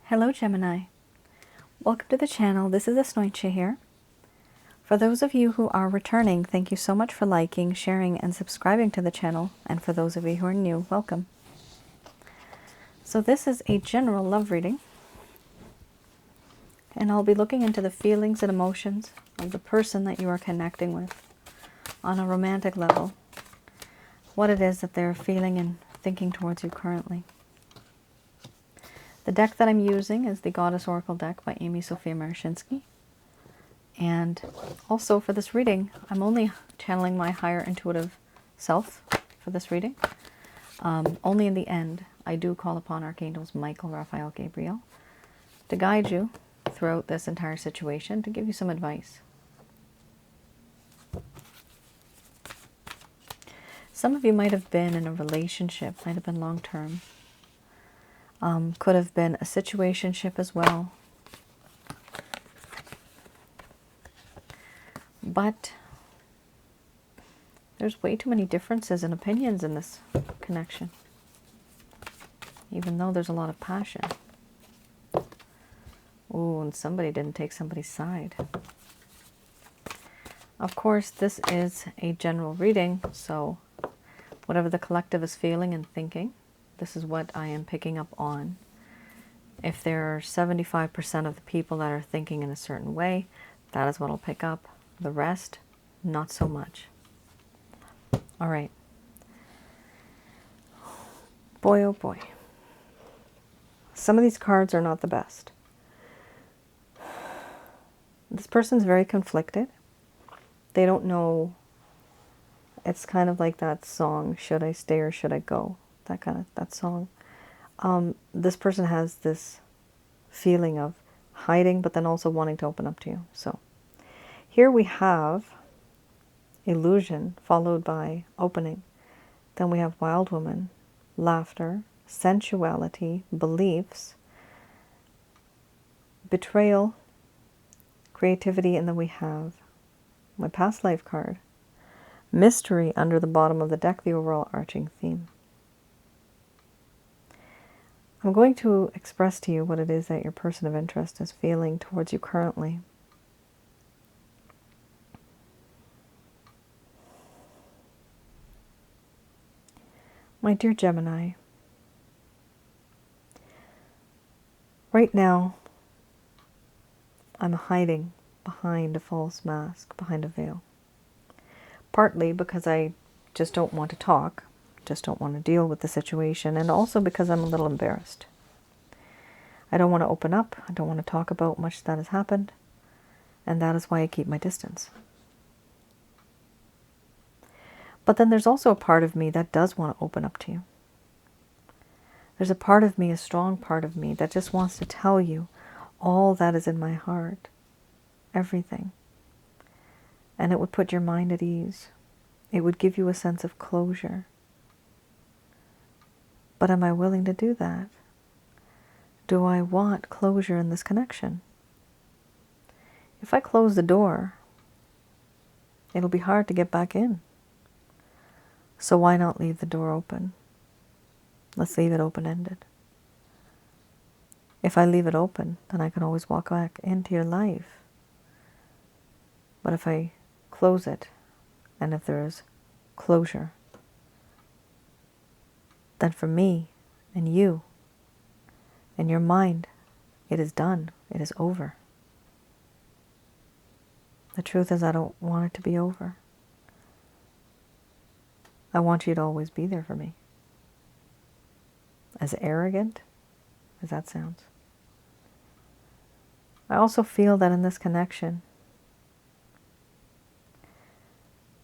Hello Gemini. Welcome to the channel. This is Asnointia here. For those of you who are returning, thank you so much for liking, sharing, and subscribing to the channel. And for those of you who are new, welcome. So this is a general love reading. And I'll be looking into the feelings and emotions of the person that you are connecting with on a romantic level. What it is that they're feeling and thinking towards you currently. The deck that I'm using is the Goddess Oracle deck by Amy Sophia Marashinsky. And also for this reading, I'm only channeling my higher intuitive self for this reading. Only in the end, I do call upon Archangels Michael, Raphael, Gabriel to guide you throughout this entire situation, to give you some advice. Some of you might have been in a relationship, might have been long-term. Could have been a situationship as well. But there's way too many differences and opinions in this connection, even though there's a lot of passion. Oh, and somebody didn't take somebody's side. Of course, this is a general reading, so whatever the collective is feeling and thinking, this is what I am picking up on. If there are 75% of the people that are thinking in a certain way, that is what I'll pick up. The rest, not so much. All right. Boy, oh boy. Some of these cards are not the best. This person's very conflicted. They don't know. It's kind of like that song, Should I Stay or Should I Go? That song. This person has this feeling of hiding, but then also wanting to open up to you. So here we have illusion followed by opening. Then we have wild woman, laughter, sensuality, beliefs, betrayal, creativity, and then we have my past life card, mystery under the bottom of the deck, the overall arching theme. I'm going to express to you what it is that your person of interest is feeling towards you currently. My dear Gemini, right now I'm hiding behind a false mask, behind a veil. Partly because I just don't want to talk, just don't want to deal with the situation, and also because I'm a little embarrassed. I don't want to open up, I don't want to talk about much that has happened, and that is why I keep my distance. But then there's also a part of me that does want to open up to you. There's a part of me, a strong part of me, that just wants to tell you all that is in my heart, everything. And it would put your mind at ease. It would give you a sense of closure. But am I willing to do that? Do I want closure in this connection? If I close the door, it'll be hard to get back in. So why not leave the door open? Let's leave it open-ended. If I leave it open, then I can always walk back into your life. But if I close it, and if there is closure, then for me and you and your mind, it is done. It is over. The truth is, I don't want it to be over. I want you to always be there for me. As arrogant as that sounds. I also feel that in this connection,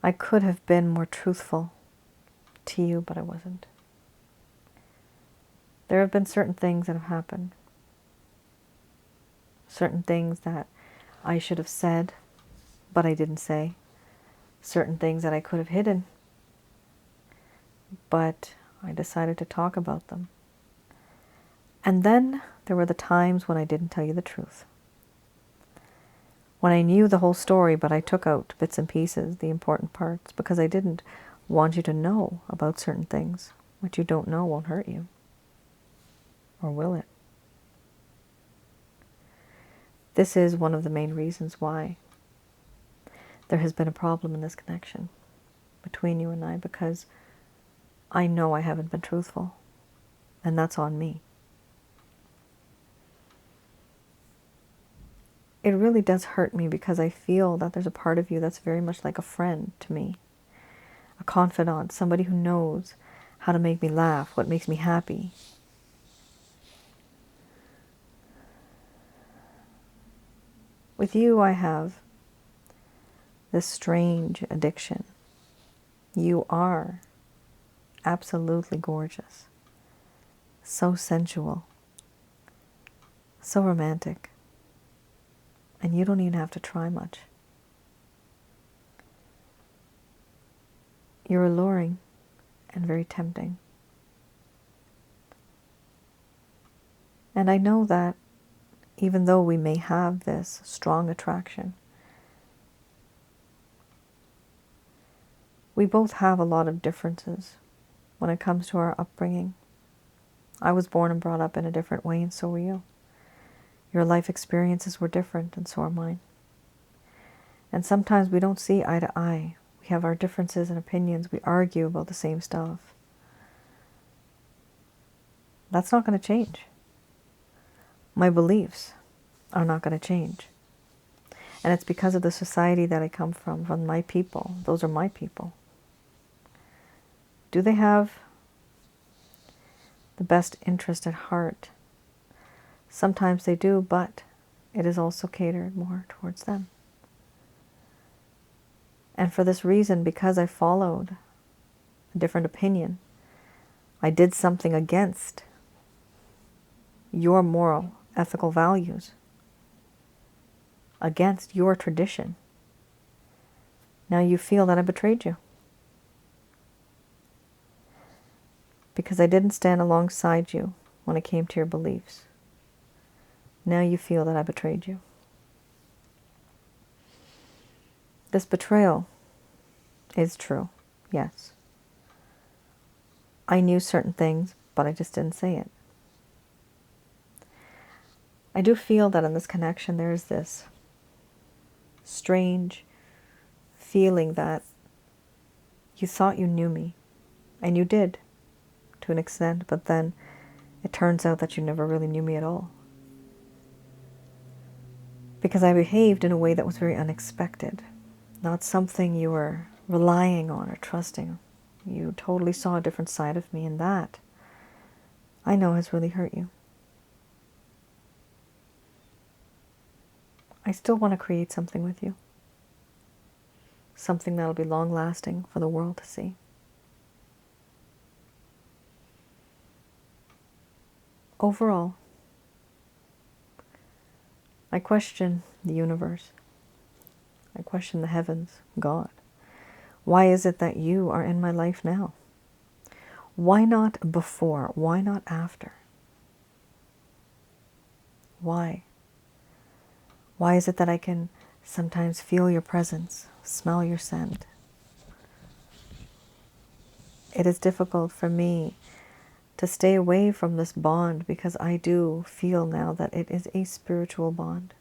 I could have been more truthful to you, but I wasn't. There have been certain things that have happened. Certain things that I should have said, but I didn't say. Certain things that I could have hidden, but I decided to talk about them. And then there were the times when I didn't tell you the truth. When I knew the whole story, but I took out bits and pieces, the important parts, because I didn't want you to know about certain things. What you don't know won't hurt you. Or will it? This is one of the main reasons why there has been a problem in this connection between you and I, because I know I haven't been truthful, and that's on me. It really does hurt me because I feel that there's a part of you that's very much like a friend to me, a confidant, somebody who knows how to make me laugh, what makes me happy. With you, I have this strange addiction. You are absolutely gorgeous, so sensual, so romantic, and you don't even have to try much. You're alluring and very tempting. And I know that even though we may have this strong attraction, we both have a lot of differences when it comes to our upbringing. I was born and brought up in a different way, and so were you. Your life experiences were different, and so are mine. And sometimes we don't see eye to eye. We have our differences and opinions. We argue about the same stuff. That's not going to change. My beliefs are not going to change. And it's because of the society that I come from my people. Those are my people. Do they have the best interest at heart? Sometimes they do, but it is also catered more towards them. And for this reason, because I followed a different opinion, I did something against your moral, ethical values, against your tradition. Now you feel that I betrayed you. Because I didn't stand alongside you when it came to your beliefs. Now you feel that I betrayed you. This betrayal is true, yes. I knew certain things, but I just didn't say it. I do feel that in this connection there is this strange feeling that you thought you knew me, and you did to an extent, but then it turns out that you never really knew me at all. Because I behaved in a way that was very unexpected, not something you were relying on or trusting. You totally saw a different side of me, and that, I know, has really hurt you. I still want to create something with you. Something that'll be long-lasting for the world to see. Overall, I question the universe. I question the heavens, God. Why is it that you are in my life now? Why not before? Why not after? Why? Why is it that I can sometimes feel your presence, smell your scent? It is difficult for me to stay away from this bond because I do feel now that it is a spiritual bond.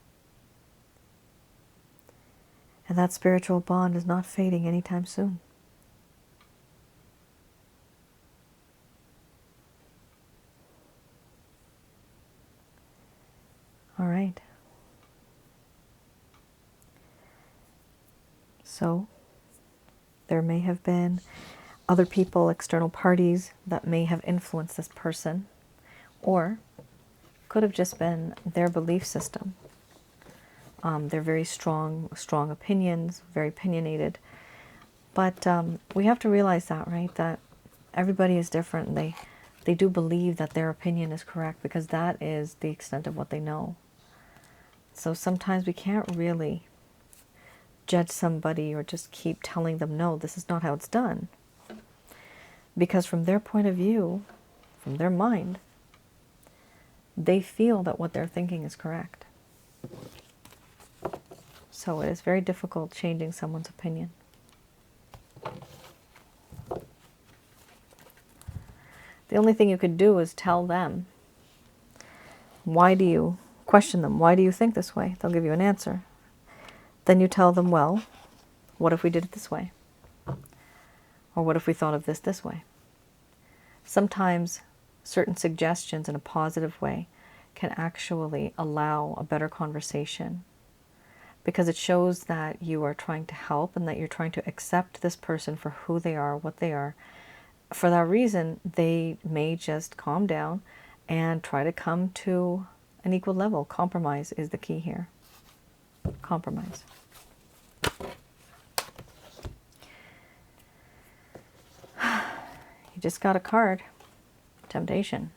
And that spiritual bond is not fading anytime soon. All right. So, there may have been other people, external parties that may have influenced this person, or could have just been their belief system. They're very strong opinions, very opinionated. But we have to realize that, right? That everybody is different. They do believe that their opinion is correct because that is the extent of what they know. So sometimes we can't really judge somebody or just keep telling them, no, this is not how it's done. Because from their point of view, from their mind, they feel that what they're thinking is correct. So it is very difficult changing someone's opinion. The only thing you could do is tell them, why do you Question them, why do you think this way? They'll give you an answer. Then you tell them, well, what if we did it this way? Or what if we thought of this way? Sometimes certain suggestions in a positive way can actually allow a better conversation, because it shows that you are trying to help and that you're trying to accept this person for who they are, what they are. For that reason, they may just calm down and try to come to an equal level. Compromise is the key here. Compromise. You just got a card. Temptation.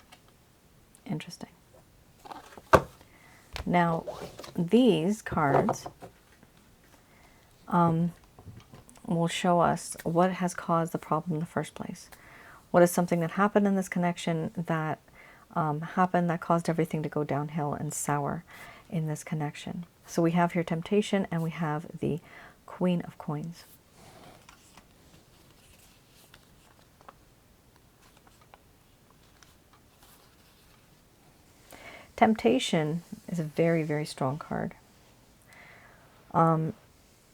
Interesting. Now, these cards will show us what has caused the problem in the first place. What is something that happened in this connection that happened that caused everything to go downhill and sour in this connection. So we have here temptation, and we have the Queen of Coins. Temptation is a very, very strong card.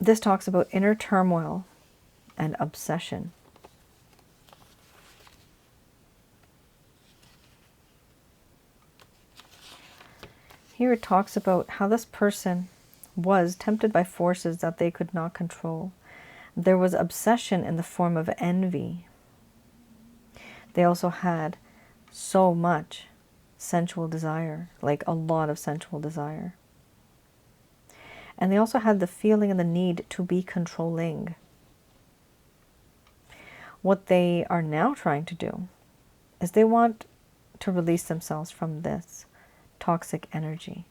This talks about inner turmoil and obsession. Here it talks about how this person was tempted by forces that they could not control. There was obsession in the form of envy. They also had so much sensual desire, like a lot of sensual desire. And they also had the feeling and the need to be controlling. What they are now trying to do is they want to release themselves from this toxic energy.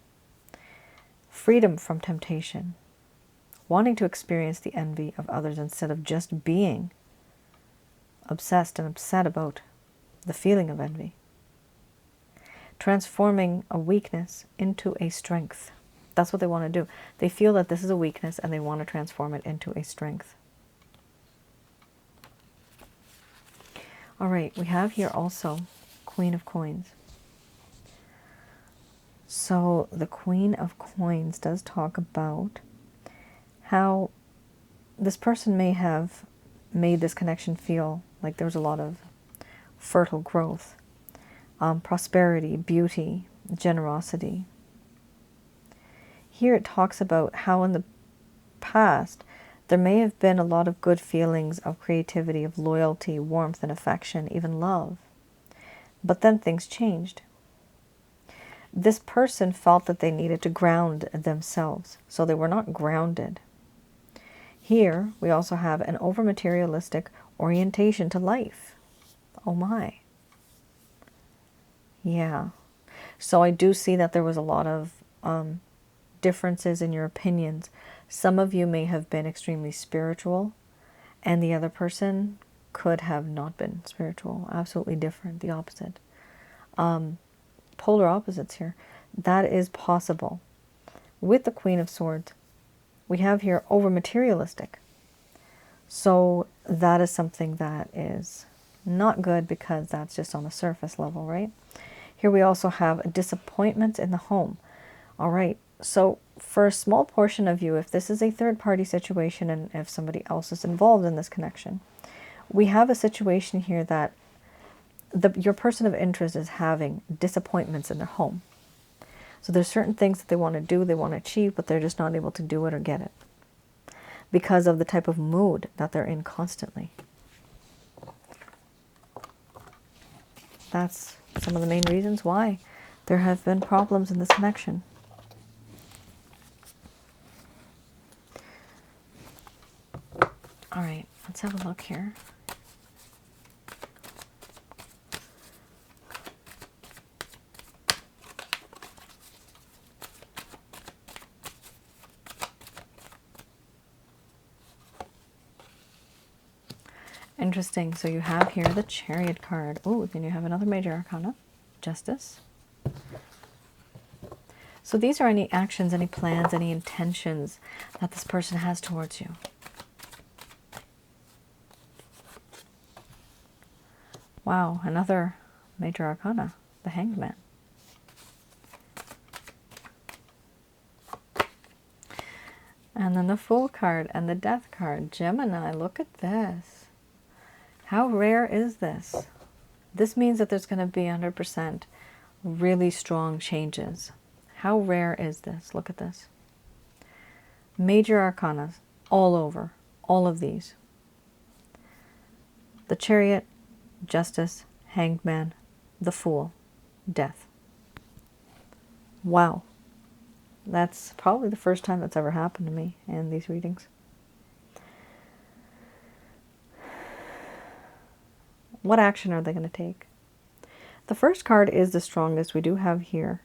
Freedom from temptation. Wanting to experience the envy of others instead of just being obsessed and upset about the feeling of envy. Transforming a weakness into a strength. That's what they want to do. They feel that this is a weakness and they want to transform it into a strength. All right, we have here also Queen of Coins. So the Queen of Coins does talk about how this person may have made this connection feel like there was a lot of fertile growth, prosperity, beauty, generosity. Here it talks about how in the past there may have been a lot of good feelings of creativity, of loyalty, warmth and affection, even love. But then things changed. This person felt that they needed to ground themselves, so they were not grounded. Here we also have an over-materialistic orientation to life. Oh my. Yeah. So I do see that there was a lot of differences in your opinions. Some of you may have been extremely spiritual, and the other person could have not been spiritual. Absolutely different, the opposite. Polar opposites here. That is possible. With the Queen of Swords, we have here over materialistic. So that is something that is not good, because that's just on the surface level, right? Here we also have disappointments in the home. All right, so for a small portion of you, if this is a third-party situation and if somebody else is involved in this connection, we have a situation here that your person of interest is having disappointments in their home. So there's certain things that they want to do, they want to achieve, but they're just not able to do it or get it because of the type of mood that they're in constantly. That's some of the main reasons why there have been problems in this connection. All right, let's have a look here. Interesting. So you have here the Chariot card. Oh, then you have another major arcana, Justice. So these are any actions, any plans, any intentions that this person has towards you. Wow, another major arcana, the Hanged Man. And then the Fool card and the Death card. Gemini, look at this. How rare is this? This means that there's going to be 100% really strong changes. How rare is this? Look at this. Major arcana all over, all of these. The Chariot, Justice, Hanged Man, the Fool, Death. Wow. That's probably the first time that's ever happened to me in these readings. What action are they going to take? The first card is the strongest. We do have here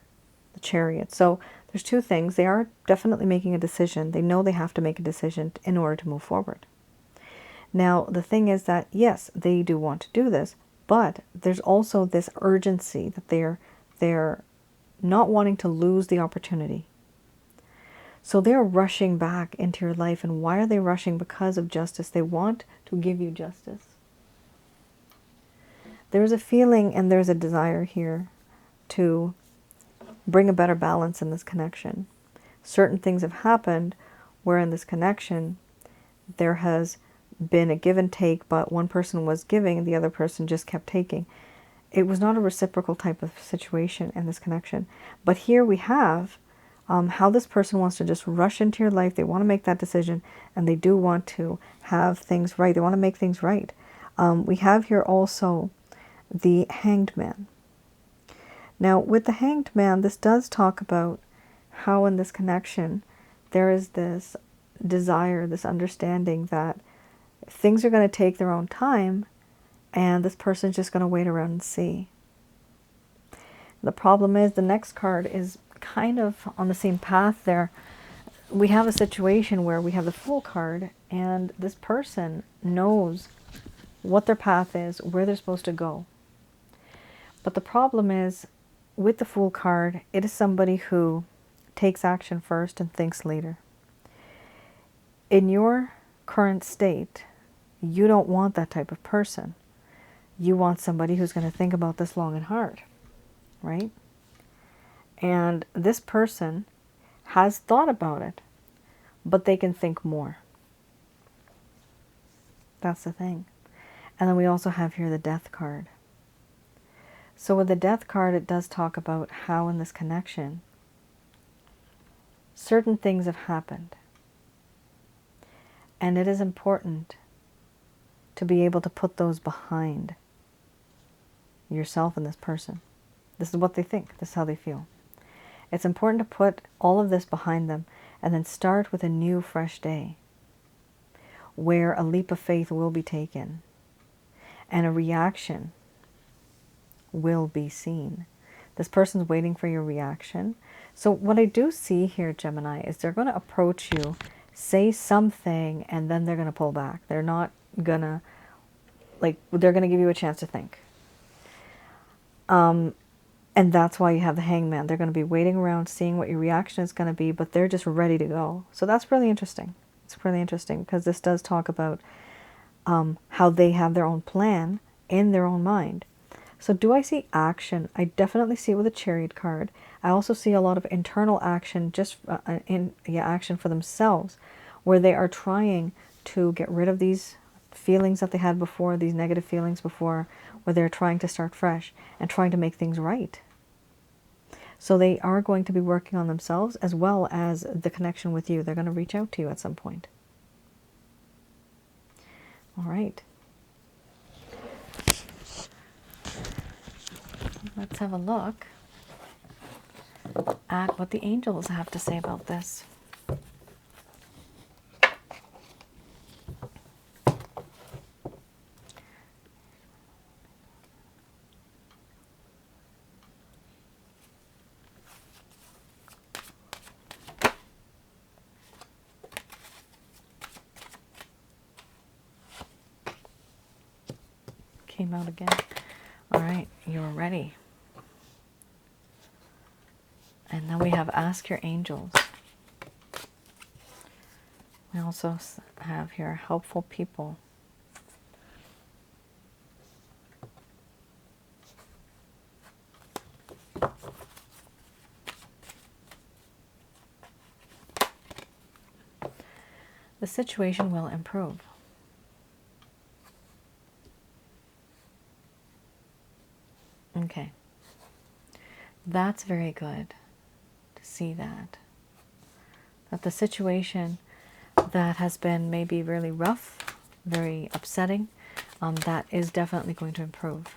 the Chariot. So there's two things. They are definitely making a decision. They know they have to make a decision in order to move forward. Now, the thing is that, yes, they do want to do this, but there's also this urgency that they're not wanting to lose the opportunity. So they're rushing back into your life. And why are they rushing? Because of justice. They want to give you justice. There's a feeling and there's a desire here to bring a better balance in this connection. Certain things have happened where in this connection there has been a give and take, but one person was giving and the other person just kept taking. It was not a reciprocal type of situation in this connection. But here we have how this person wants to just rush into your life. They want to make that decision, and they do want to have things right. They want to make things right. We have here also the Hanged Man. Now, with the Hanged Man, this does talk about how in this connection there is this desire, this understanding that things are going to take their own time, and this person's just going to wait around and see. The problem is the next card is kind of on the same path there. We have a situation where we have the Fool card, and this person knows what their path is, where they're supposed to go. But the problem is, with the Fool card, it is somebody who takes action first and thinks later. In your current state, you don't want that type of person. You want somebody who's going to think about this long and hard, right? And this person has thought about it, but they can think more. That's the thing. And then we also have here the Death card. So with the Death card, it does talk about how in this connection, certain things have happened. And it is important to be able to put those behind yourself and this person. This is what they think. This is how they feel. It's important to put all of this behind them and then start with a new, fresh day where a leap of faith will be taken and a reaction will be seen. This person's waiting for your reaction. So what I do see here, Gemini, is they're going to approach you, say something, and then they're going to pull back. They're not going to, they're going to give you a chance to think. And that's why you have the Hangman. They're going to be waiting around, seeing what your reaction is going to be, but they're just ready to go. So that's really interesting. It's really interesting because this does talk about how they have their own plan in their own mind. So do I see action? I definitely see it with a Chariot card. I also see a lot of internal action, just action for themselves, where they are trying to get rid of these feelings that they had before, these negative feelings before, where they're trying to start fresh and trying to make things right. So they are going to be working on themselves as well as the connection with you. They're going to reach out to you at some point. All right. Let's have a look at what the angels have to say about this. Came out again. All right, you're ready. And then we have Ask Your Angels. We also have here Helpful People. The situation will improve. Okay. That's very good to see that. That the situation that has been maybe really rough, very upsetting, that is definitely going to improve.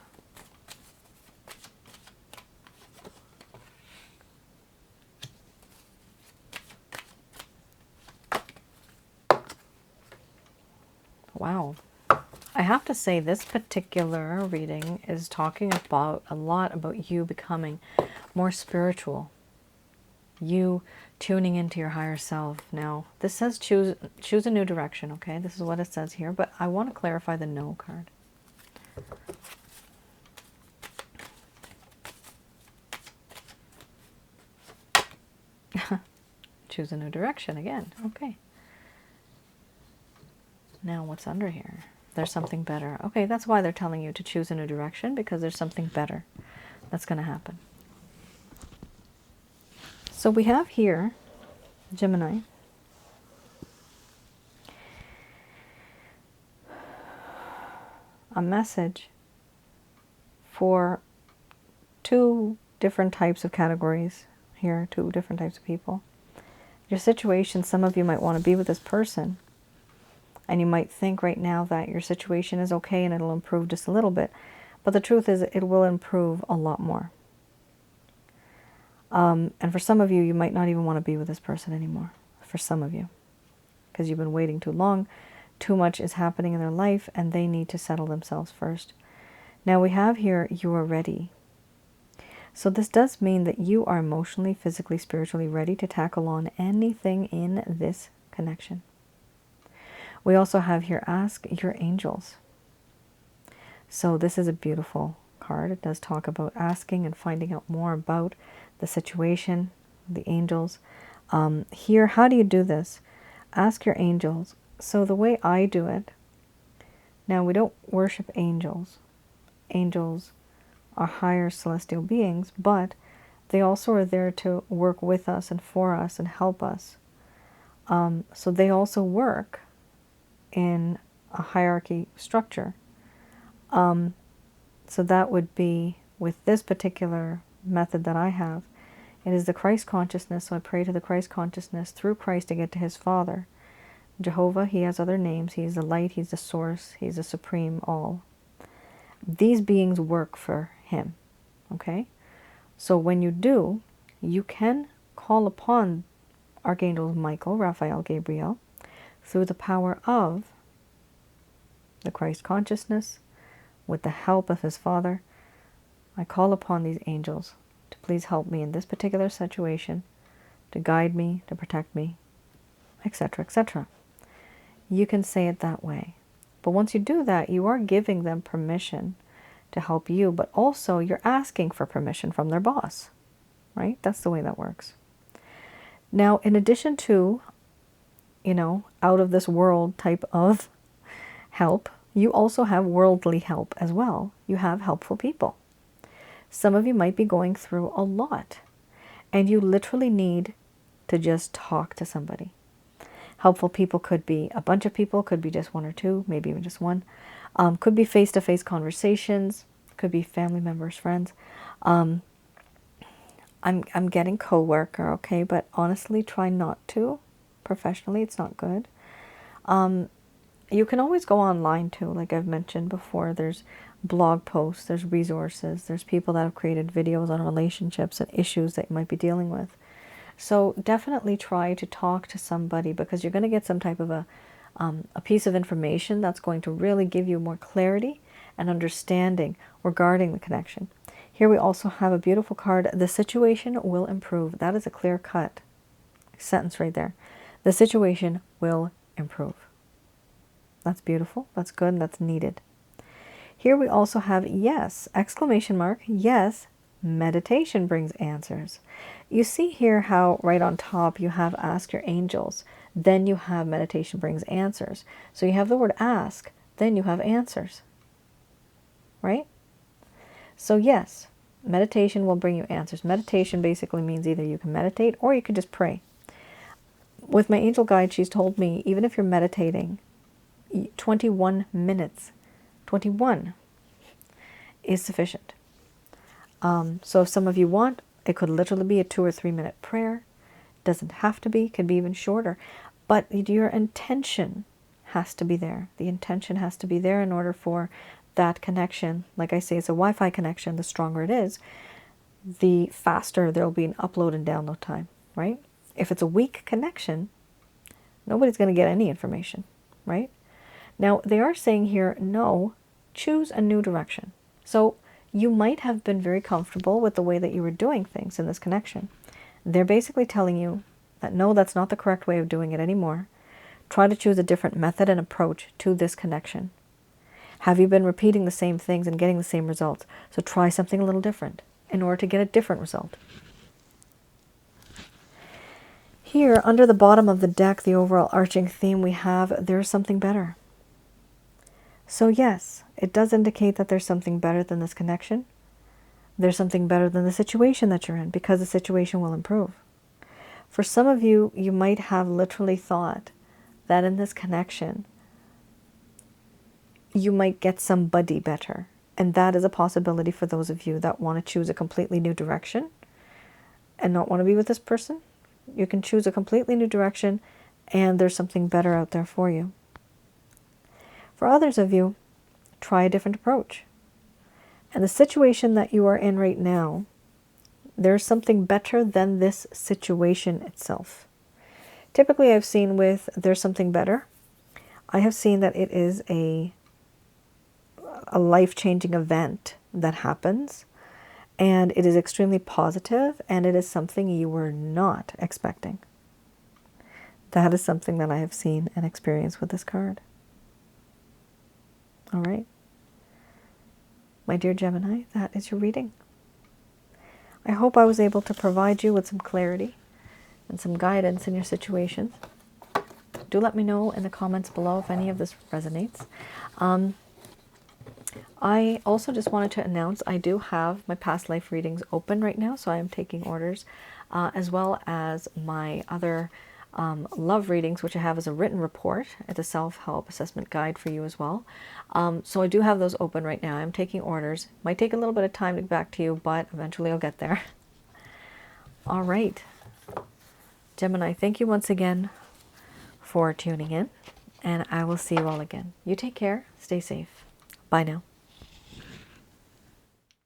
Wow. I have to say this particular reading is talking about a lot about you becoming more spiritual. You tuning into your higher self. Now, this says choose a new direction, okay? This is what it says here, but I want to clarify the no card. Choose a new direction again. Okay. Now what's under here? There's something better. Okay, that's why they're telling you to choose a new direction, because there's something better that's going to happen. So we have here, Gemini, a message for two different types of categories here, two different types of people. Your situation, some of you might want to be with this person, and you might think right now that your situation is okay and it'll improve just a little bit, but the truth is it will improve a lot more. And for some of you, you might not even want to be with this person anymore, for some of you, because you've been waiting too long, too much is happening in their life, and they need to settle themselves first. Now we have here, you are ready. So this does mean that you are emotionally, physically, spiritually ready to tackle on anything in this connection. We also have here, ask your angels. So this is a beautiful card. It does talk about asking and finding out more about the situation, the angels. Here, how do you do this? Ask your angels. So the way I do it, now we don't worship angels. Angels are higher celestial beings, but they also are there to work with us and for us and help us. So they also work in a hierarchy structure. So that would be, with this particular method that I have, it is the Christ consciousness. So I pray to the Christ consciousness through Christ to get to his Father. Jehovah, he has other names. He's the light, he's the source, he's the supreme all. These beings work for him, okay? So when you do, you can call upon Archangels Michael, Raphael, Gabriel, through the power of the Christ consciousness, with the help of his Father. I call upon these angels to please help me in this particular situation, to guide me, to protect me, etc., etc. You can say it that way. But once you do that, you are giving them permission to help you, but also you're asking for permission from their boss, right? That's the way that works. Now, in addition to, out of this world type of help, you also have worldly help as well. You have helpful people. Some of you might be going through a lot, and you literally need to just talk to somebody. Helpful people could be a bunch of people, could be just one or two, maybe even just one. Could be face-to-face conversations, could be family members, friends. I'm getting coworker, okay, but honestly, try not to. Professionally, it's not good. You can always go online too, like I've mentioned before. There's blog posts, there's resources, there's people that have created videos on relationships and issues that you might be dealing with. So definitely try to talk to somebody, because you're going to get some type of a piece of information that's going to really give you more clarity and understanding regarding the connection. Here we also have a beautiful card. The situation will improve. That is a clear-cut sentence right there. The situation will improve. That's beautiful. That's good. And that's needed. Here we also have yes, exclamation mark, yes, meditation brings answers. You see here how right on top you have ask your angels, then you have meditation brings answers. So you have the word ask, then you have answers, right? So yes, meditation will bring you answers. Meditation basically means either you can meditate or you can just pray. With my angel guide, she's told me, even if you're meditating, 21 minutes, 21 is sufficient. So if some of you want, it could literally be a 2 or 3 minute prayer. Doesn't have to be, can be even shorter. But your intention has to be there. The intention has to be there in order for that connection. Like I say, it's a Wi-Fi connection. The stronger it is, the faster there'll be an upload and download time, right? If it's a weak connection, nobody's going to get any information, right? Now, they are saying here, no, choose a new direction. So you might have been very comfortable with the way that you were doing things in this connection. They're basically telling you that no, that's not the correct way of doing it anymore. Try to choose a different method and approach to this connection. Have you been repeating the same things and getting the same results? So try something a little different in order to get a different result. Here, under the bottom of the deck, the overall arching theme we have, there's something better. So yes, it does indicate that there's something better than this connection. There's something better than the situation that you're in, because the situation will improve. For some of you, you might have literally thought that in this connection, you might get somebody better. And that is a possibility for those of you that want to choose a completely new direction and not want to be with this person. You can choose a completely new direction and there's something better out there for you. For others of you, try a different approach. And the situation that you are in right now, there's something better than this situation itself. Typically, I've seen with there's something better, I have seen that it is a life-changing event that happens, and it is extremely positive, and it is something you were not expecting. That is something that I have seen and experienced with this card. All right. My dear Gemini, that is your reading. I hope I was able to provide you with some clarity and some guidance in your situations. Do let me know in the comments below if any of this resonates. I also just wanted to announce I do have my past life readings open right now, so I am taking orders, as well as my other love readings, which I have as a written report. It's a self-help assessment guide for you as well. So I do have those open right now. I'm taking orders. Might take a little bit of time to get back to you, but eventually I'll get there. All right. Gemini, thank you once again for tuning in, and I will see you all again. You take care. Stay safe. Bye now.